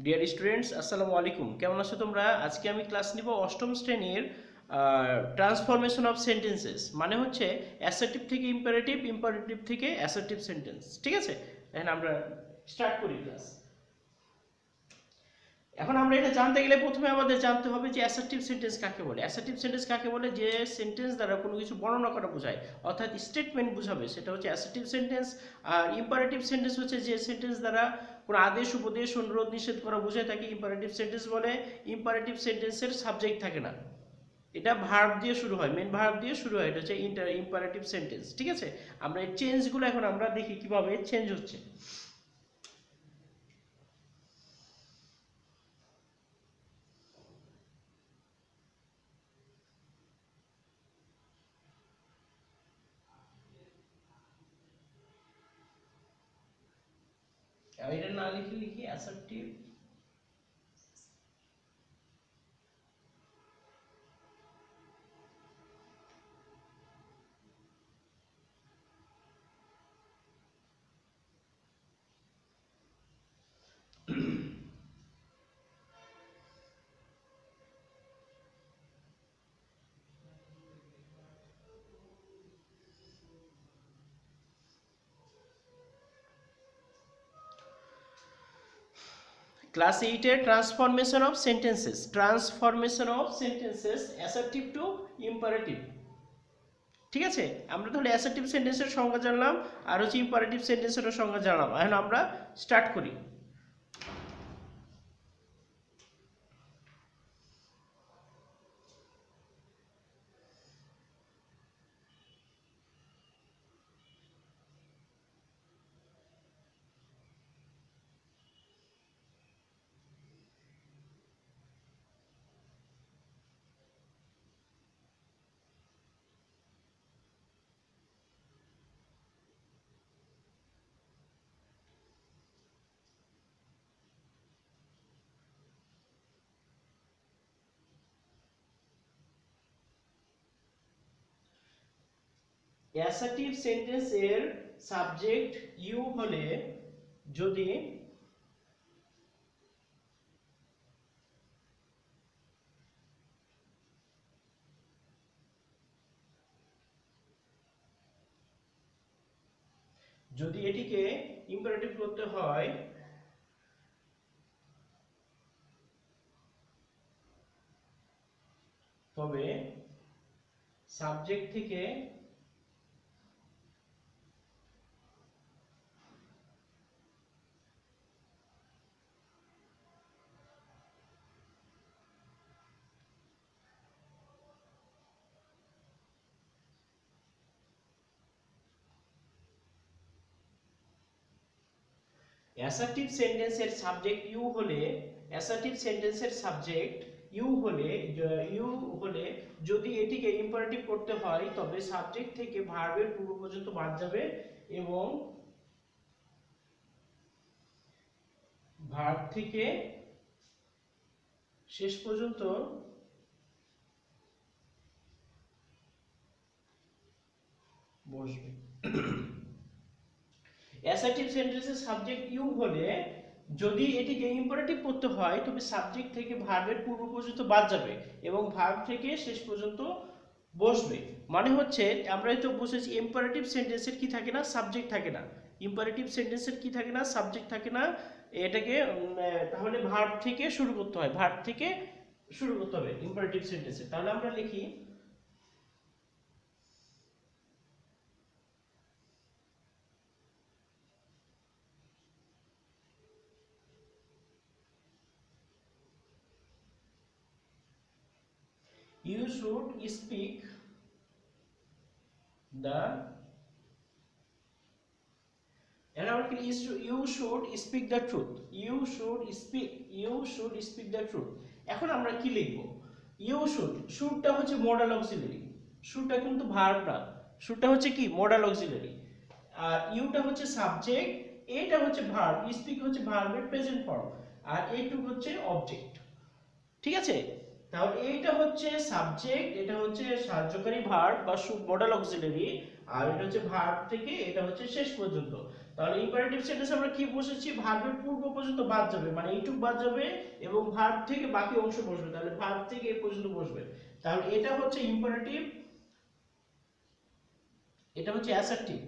Dear students, আসসালামু আলাইকুম। কেমন আছো তোমরা? আজকে আমি ক্লাস নিব অষ্টম শ্রেণীর ট্রান্সফরমেশন অফ সেন্টেন্সেস, মানে হচ্ছে অ্যাসার্টিভ থেকে ইম্পারেটিভ, ইম্পারেটিভ থেকে অ্যাসার্টিভ সেন্টেন্স। ঠিক আছে, এখন আমরা স্টার্ট করি ক্লাস। এখন আমরা এটা জানতে গেলে প্রথমে আমাদের জানতে হবে যে অ্যাসার্টিভ সেন্টেন্স কাকে বলে। অ্যাসার্টিভ সেন্টেন্স কাকে বলে? যে সেন্টেন্স দ্বারা কোনো কিছু বর্ণনা করা বোঝায়, অর্থাৎ স্টেটমেন্ট বোঝাবে, সেটা হচ্ছে অ্যাসার্টিভ সেন্টেন্স। আর ইম্পারেটিভ সেন্টেন্স হচ্ছে যে সেন্টেন্স দ্বারা কোনো আদেশ, উপদেশ, অনুরোধ, নিষেধ করা বোঝায়, তাকে ইম্পারেটিভ সেন্টেন্স বলে। ইম্পারেটিভ সেন্টেন্সের সাবজেক্ট থাকে না, এটা ভার্ব দিয়ে শুরু হয়, মেন ভার্ব দিয়ে শুরু হয়, এটা হচ্ছে ইম্পারেটিভ সেন্টেন্স। ঠিক আছে, আমরা এই চেঞ্জগুলো এখন আমরা দেখি কিভাবে চেঞ্জ হচ্ছে। এটা না লিখে লিখি অ্যাসার্টিভ ক্লাস 8 এর transformation of sentences, assertive two imperative. ঠিক আছে, আমরা তাহলে অ্যাসার্টিভ সেন্টেন্সের সংজ্ঞা জানলাম, আর হচ্ছে ইম্পারেটিভ সেন্টেন্সের সংজ্ঞা জানলাম। এখন আমরা স্টার্ট করি। অ্যাসার্টিভ সেন্টেন্স এর সাবজেক্ট ইউ হলে, যদি যদি এটিকে ইম্পারেটিভ করতে হয়, তবে সাবজেক্ট থেকে অ্যাসার্টিভ সেন্টেন্সের সাবজেক্ট ইউ হলে, অ্যাসার্টিভ সেন্টেন্সের সাবজেক্ট ইউ হলে, ইউ হলে যদি এটিকে ইম্পারেটিভ করতে হয়, তবে সাবজেক্ট থেকে ভার্বের পূর্ব পর্যন্ত বাদ যাবে এবং ভার্ব থেকে শেষ পর্যন্ত বসবে। অ্যাসার্টিভ সেন্টেন্সের সাবজেক্ট ইউ হলে যদি এটিকে ইম্পারেটিভ করতে হয়, তবে সাবজেক্ট থেকে ভার্বের পূর্ব পর্যন্ত বাদ যাবে এবং ভার্ব থেকে শেষ পর্যন্ত বসবে। মানে হচ্ছে আমরা তো বুঝেছি ইম্পারেটিভ সেন্টেন্সের কি থাকে না, সাবজেক্ট থাকে না। ইম্পারেটিভ সেন্টেন্সের কি থাকে না, সাবজেক্ট থাকে না। এটাকে তাহলে ভার্ব থেকে শুরু করতে হয়, ভার্ব থেকে শুরু করতে হবে ইম্পারেটিভ সেন্টেন্সে। তাহলে আমরা লিখি you should speak the, and our is you should speak the truth, you should speak the truth। এখন আমরা কি লিখব? ইউ শুড, শুডটা হচ্ছে মডাল অক্সিলারি, শুডটা কিন্তু ভার্ব না, শুডটা হচ্ছে কি মডাল অক্সিলারি। আর ইউটা হচ্ছে সাবজেক্ট, এটা হচ্ছে ভার্ব, স্পিক হচ্ছে ভার্বের প্রেজেন্ট ফর্ম, আর এইটুক হচ্ছে অবজেক্ট। ঠিক আছে, তাহলে এইটা হচ্ছে সাবজেক্ট, এটা হচ্ছে সাহায্যকারী ভার্ব বা মডাল অক্সিলারি, আর এটা হচ্ছে ভার্ব থেকে এটা হচ্ছে শেষ পর্যন্ত। তাহলে ইম্পারেটিভ সেন্টেন্স আমরা কি বসেছি, ভার্বের পূর্ব পর্যন্ত বাদ যাবে, মানে এইটুক বাদ যাবে এবং ভার্ব থেকে বাকি অংশ বসবে, তাহলে ভার্ব থেকে এই পর্যন্ত বসবে। তাহলে এটা হচ্ছে ইম্পারেটিভ, এটা হচ্ছে অ্যাসার্টিভ,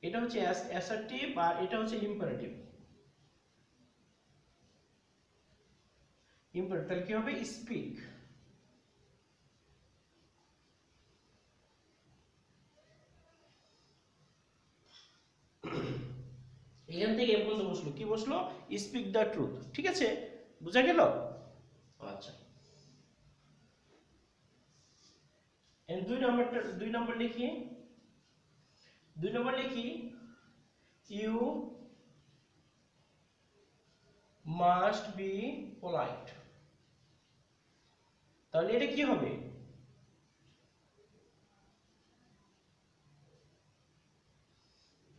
এটা হচ্ছে অ্যাসার্টিভ আর এটা হচ্ছে ইম্পারেটিভ। ইম্পারেটিভ তাহলে কি হবে, স্পিক। এখান থেকে এ পর্যন্ত বসলো, কি বসলো, স্পিক দ্য ট্রুথ। ঠিক আছে, বুঝা গেল? আচ্ছা, দুই নম্বর লিখি, ইউ মাস্ট বি পোলাইট। তাহলে এটা কি হবে,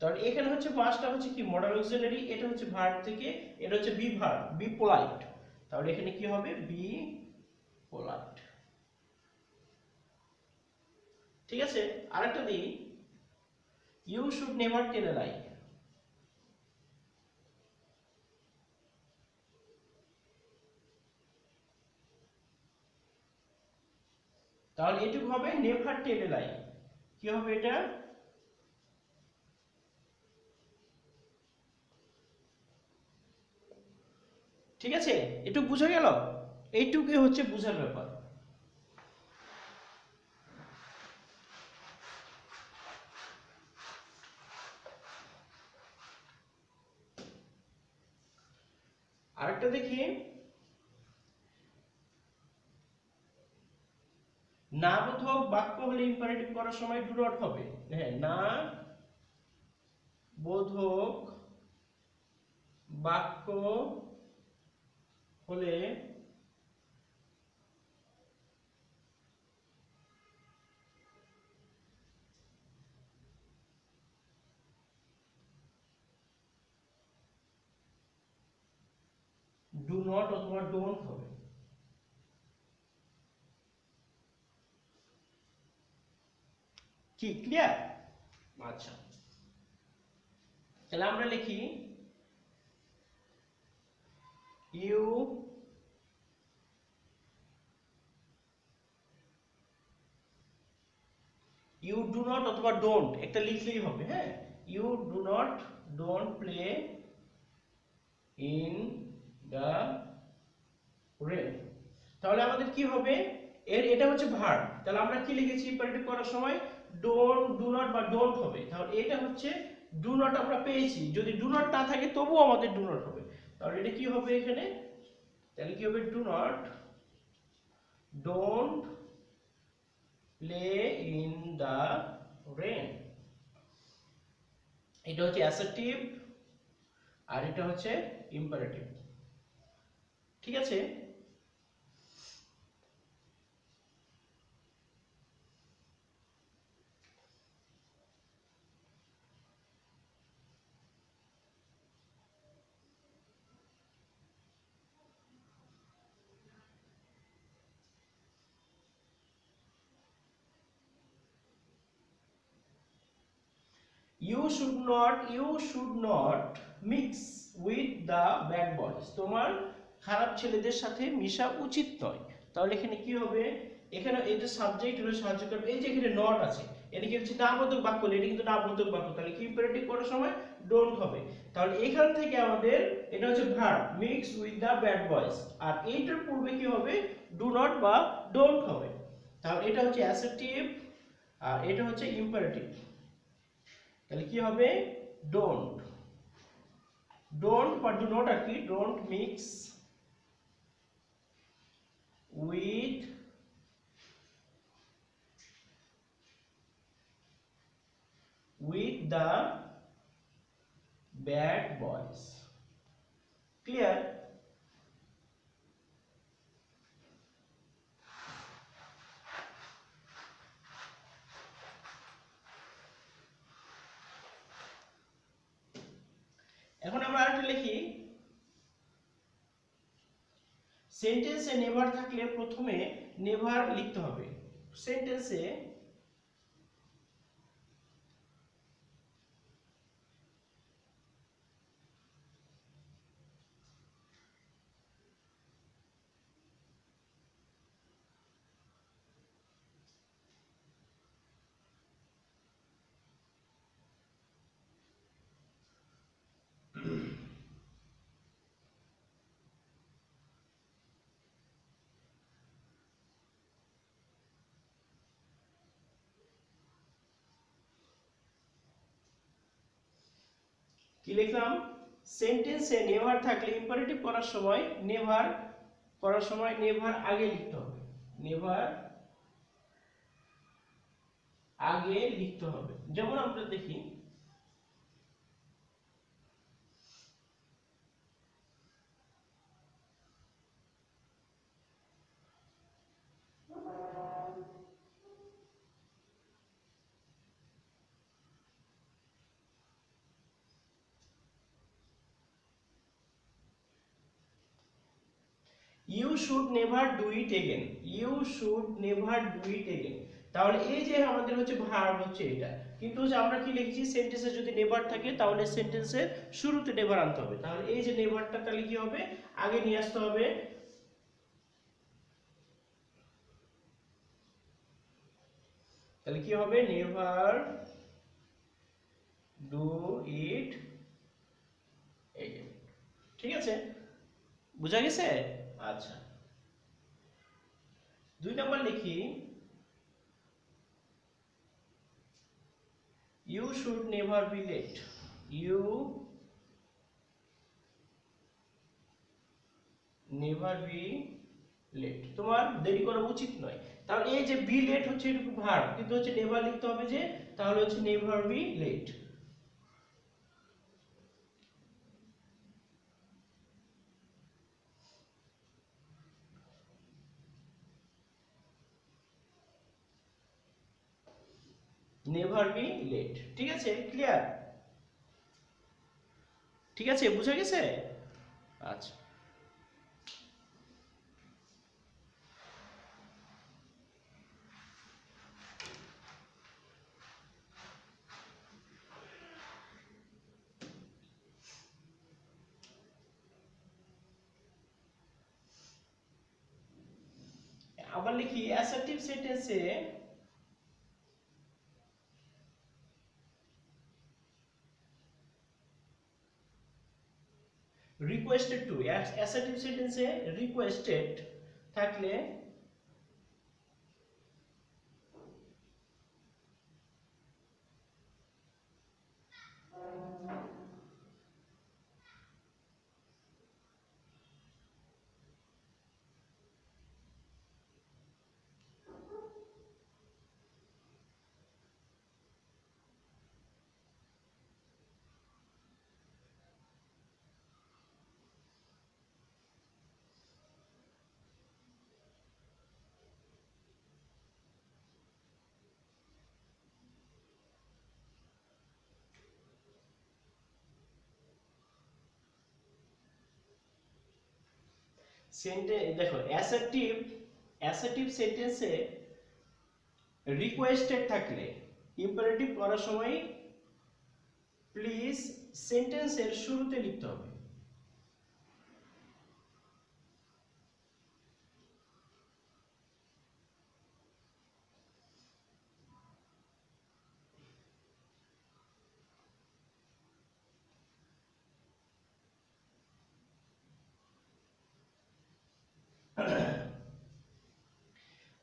তাহলে এখানে হচ্ছে মাস্টটা হচ্ছে কি মডাল অক্সিলারি, এটা হচ্ছে ভার্ব থেকে, এটা হচ্ছে বি ভার্ব, বি পোলাইট। তাহলে এখানে কি হবে, বি পোলাইট। ঠিক আছে, আরেকটা দিই, ইউ শুড নেভার টেল এ লাই। তাহলে এটুকু হবে নেভার টেল এ লাই। কি হবে এটা, ঠিক আছে, এটুকু বুঝা গেল? এইটুকুই হচ্ছে বুঝার ব্যাপার। আরেকটা দেখি, না বোধক বাক্য হলে ইম্পারেটিভ করার সময় ডু নট হবে। হ্যাঁ, না বোধক বাক্য হলে ডু নট অথবা ডোন্ট হবে। কি ক্লিয়ার? আচ্ছা, তাহলে আমরা লিখি, ইউ ইউ ডু নট অথবা ডোন্ট একটা লিখলেই হবে। হ্যাঁ, you do not don't play in the rain. তাহলে আমাদের কি হবে, এটা হচ্ছে ভার্ব, তাহলে আমরা কি লিখেছি ইম্পারেটিভ করার সময়, ডোন্ট, ডু নট বা ডোন্ট হবে। তাহলে এটা হচ্ছে ডু নট আমরা পেয়েছি, যদি ডু নট না থাকে তবুও আমাদের ডু নট হবে। তাহলে এটা কি হবে এখানে, তাহলে কি হবে, do not, don't play in the rain. এটা হচ্ছে অ্যাসার্টিভ আর এটা হচ্ছে ইম্পারেটিভ। ঠিক আছে, you should not mix with the bad boys। তোমার খারাপ ছেলেদের সাথে মিশা উচিত নয়। তাহলে এখানে কি হবে, এখানে এটা সাবজেক্ট হলো সাহায্য করবে, এই যে এখানে নট আছে, এটা কি হচ্ছে নাবোধক বাক্য, এটা কিন্তু নাবোধক বাক্য, তাহলে কি ইম্পারেটিভ করার সময় ডোন্ট হবে। তাহলে এখান থেকে আমাদের এটা হচ্ছে verb, mix with the bad boys, আর এইটার পূর্বে কি হবে, ডু নট বা ডোন্ট হবে। তাহলে এটা হচ্ছে অ্যাসার্টিভ আর এটা হচ্ছে ইম্পারেটিভ। তাহলে কি হবে, ডোন্ট, ডোন্ট বা ডু নট আর কি, don't mix with the bad boys. Clear? এখন আমরা আরেকটা লিখি, সেন্টেন্সে নেভার থাকলে প্রথমে নেভার লিখতে হবে। সেন্টেন্সে কি লিখলাম, সেন্টেন্সে নেভার থাকলে ইম্পারেটিভ করার সময় নেভার নেভার আগে লিখতে হবে, নেভার আগে লিখতে হবে। যেমন আমরা দেখি, you should never do it again, you should never do it again. তাহলে এই যে আমাদের হচ্ছে ভার্ব হচ্ছে এটা, কিন্তু হচ্ছে আমরা কি লিখেছি, সেন্টেন্সে যদি নেভার থাকে তাহলে সেন্টেন্সের শুরুতে নেভার আনতে হবে। তাহলে এই যে নেভারটা তাহলে কি হবে, আগে নিয়ে আসতে হবে। তাহলে কি হবে, নেভার ডু ইট এগেন। ঠিক আছে, বুঝা গেছে? আচ্ছা, 2 নম্বর লিখি, you should never be late, you never be late, তোমার দেরি করা উচিত নয়। তাহলে এই যে বি লেট হচ্ছে এটুকু ভার্ব, কিন্তু হচ্ছে নেভার লিখতে হবে যে, তাহলে হচ্ছে never be late. Never be late. ঠিক আছে, ক্লিয়ার? ঠিক আছে, বুঝা গেছে? আচ্ছা, আবার লিখি, অ্যাসার্টিভ সেন্টেন্সে রিকোয়েস্টেড টু, অ্যাসার্টিভ সেন্টেন্সে রিকোয়েস্টেড থাকলে দেখো, অ্যাসার্টিভ সেন্টেন্সে রিকোয়েস্টেড থাকলে ইম্পারেটিভ করার সময় প্লিজ সেন্টেন্সের শুরুতে লিখতে হবে।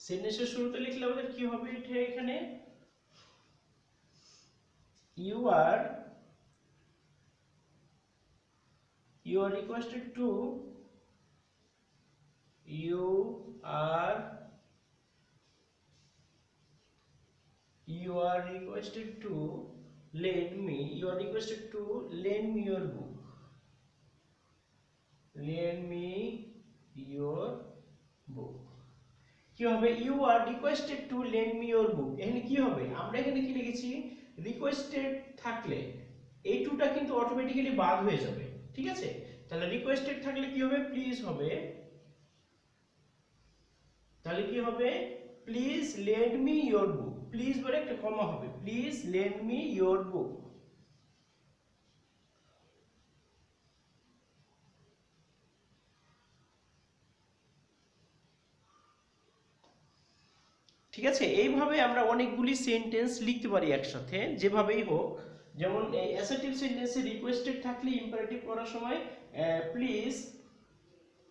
সেন্টেন্সের শুরুতে লিখলে আমাদের কি হবে, এটা এখানে you are requested to, you are requested to you are requested to lend me your book, lend me your book। কি হবে, you are requested to lend me your book. এখানে কি হবে, আমরা এখানে কি লিখেছি, রিকোয়েস্টেড থাকলে এই টুটা কিন্তু অটোমেটিক্যালি বাদ হয়ে যাবে। ঠিক আছে, তাহলে রিকোয়েস্টেড থাকলে কি হবে, প্লিজ হবে। তাহলে কি হবে, please lend me your book, please বলে একটা কমা হবে, please lend me your book. ঠিক আছে, এইভাবে আমরা অনেকগুলি সেন্টেন্স লিখতে পারি একসাথে, যেভাবেই হোক। যেমন এই অ্যাসার্টিভ সেন্টেন্সে রিকোয়েস্টেড থাকলে ইম্পারেটিভ করার সময় প্লিজ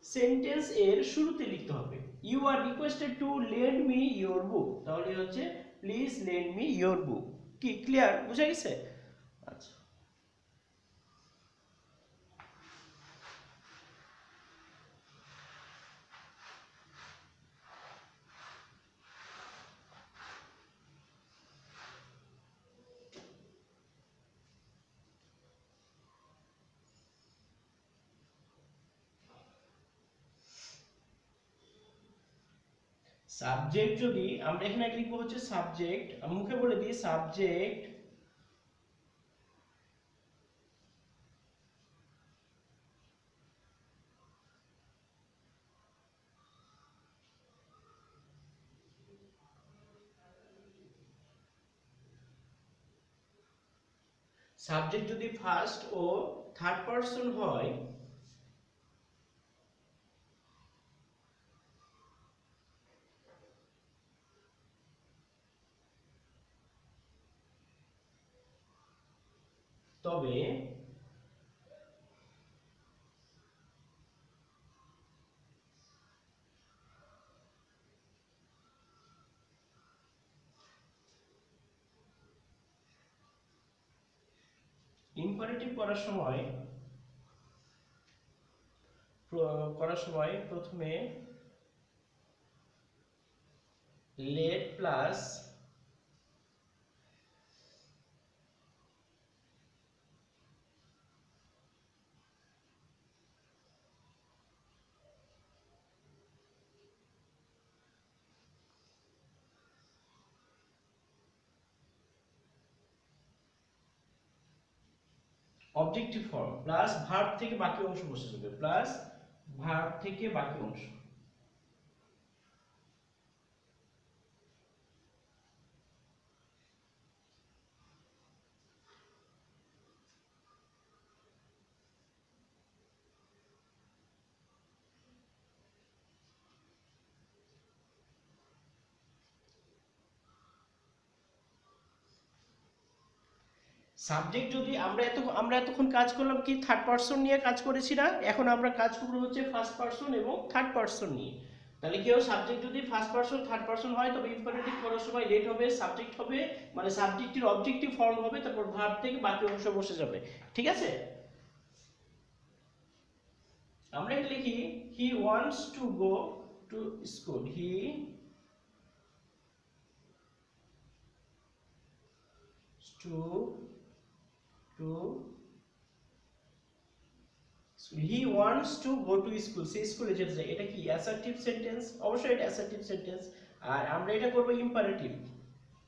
সেন্টেন্স এর শুরুতে লিখতে হবে, you are requested to lend me your book, তাহলে হচ্ছে please lend me your book. কি ক্লিয়ার, বুঝা গেছে? আচ্ছা, সাবজেক্ট যদি আমরা এখানে লিখবো হচ্ছে সাবজেক্ট, আমি মুখে বলে দিই সাবজেক্ট সাবজেক্ট যদি ফার্স্ট ও থার্ড পারসন হয় তবে ইম্পারেটিভ করার সময় প্রথমে let plus objective form plus verb থেকে বাকি অংশ বসে যাবে, প্লাস ভার্ব থেকে বাকি অংশ। সাবজেক্ট যদি আমরা এতক্ষণ কাজ করলাম কি থার্ড পারসন নিয়ে কাজ করেছি না, এখন আমরা কাজ করব হচ্ছে ফার্স্ট পারসন এবং থার্ড পারসন নিয়ে। তাহলে কেউ সাবজেক্ট যদি ফার্স্ট পারসন থার্ড পারসন হয় তবে ইম্পারেটিভ করার সময় লেট হবে, সাবজেক্ট হবে মানে সাবজেক্টের অবজেক্টিভ ফর্ম হবে, তারপর ভার্ব থেকে বাকি অংশ বসে যাবে। ঠিক আছে, আমরা এটা লিখি he wants to go to school, he to he wants to go to school, সে স্কুলে যেতে চায়। এটা কি অ্যাসার্টিভ সেন্টেন্স? অবশ্যই এটা অ্যাসার্টিভ সেন্টেন্স। আর আমরা এটা করব ইম্পারেটিভ।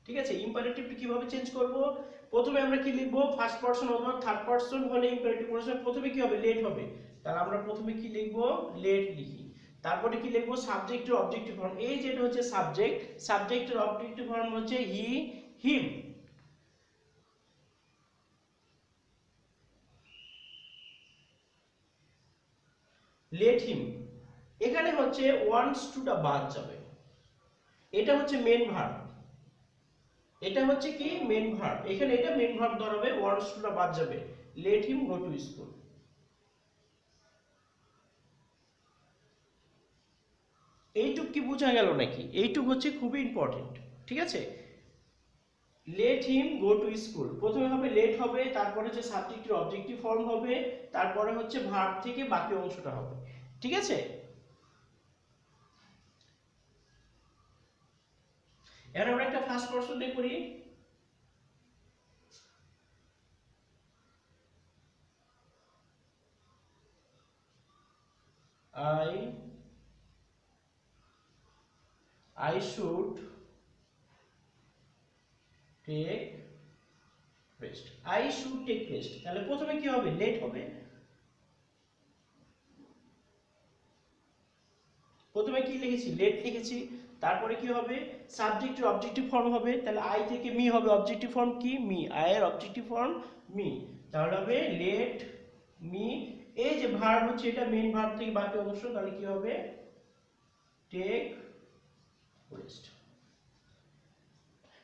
ঠিক আছে, ইম্পারেটিভটা কিভাবে চেঞ্জ করব? প্রথমে আমরা কি লিখব, ফার্স্ট পারসন অথবা থার্ড পারসন হলে ইম্পারেটিভ করার প্রথমে কি হবে, লেট হবে। তাহলে আমরা প্রথমে কি লিখব, লেট লিখি। তারপরে কি লিখব, সাবজেক্টের অবজেক্টিভ ফর্ম। এই যেটা হচ্ছে সাবজেক্ট, সাবজেক্টের অবজেক্টিভ ফর্ম হচ্ছে হি, হিম। লেট হিম, এখানে হচ্ছে ওয়ান্টস টুটা বাদ যাবে, এটা হচ্ছে মেন ভার্ব, এটা হচ্ছে কি মেন ভার্ব, এখানে এটা মেন ভার্ব ধরাবে, ওয়ান্টস টুটা বাদ যাবে, let him go to school. এইটুক কি বোঝা গেল নাকি? এইটুক হচ্ছে খুবই ইম্পর্টেন্ট। ঠিক আছে, let him go to school, প্রথমে হবে লেট হবে, তারপরে হচ্ছে সাবজেক্টের অবজেক্টিভ ফর্ম হবে, তারপরে হচ্ছে ভার্ব থেকে বাকি অংশটা হবে। ঠিক আছে, এবার আমরা একটা ফার্স্ট পারসন দিয়ে করি। I should take rest, I should take rest। তাহলে প্রথমে কি হবে, লেট হবে, প্রথমে কি লিখেছি, লেট লিখেছি, তারপরে কি হবে, সাবজেক্টের অবজেক্টিভ ফর্ম হবে, তাহলে আই থেকে মি হবে, অবজেক্টিভ ফর্ম কি মি, আই এর অবজেক্টিভ ফর্ম মি, তাহলে হবে লেট মি। এই যে ভার্ব হচ্ছে এটা মেইন ভার্ব থেকে বাকি অংশ, তাহলে কি হবে, টেক রেস্ট।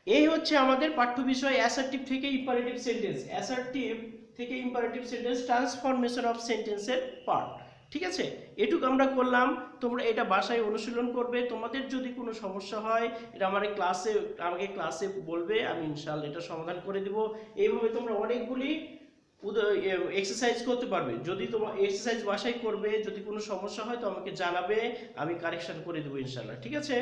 এই হচ্ছে আমাদের পাঠ্য বিষয় অ্যাসার্টিভ থেকে ইম্পারেটিভ সেন্টেন্স, অ্যাসার্টিভ থেকে ইম্পারেটিভ সেন্টেন্স ট্রান্সফরমেশন অফ সেন্টেন্সের পার্ট। ঠিক আছে, এটুকু আমরা করলাম, তোমরা এটা বাসায় অনুশীলন করবে। তোমাদের যদি কোনো সমস্যা হয় এটা আমাকে ক্লাসে বলবে, আমি ইনশাআল্লাহ এটা সমাধান করে দেব। এইভাবে তোমরা অনেকগুলি এক্সারসাইজ করতে পারবে। যদি তোমার এক্সারসাইজ বাসায় করবে, যদি কোনো সমস্যা হয় তো আমাকে জানাবে, আমি কারেকশন করে দেবো ইনশাআল্লাহ। ঠিক আছে।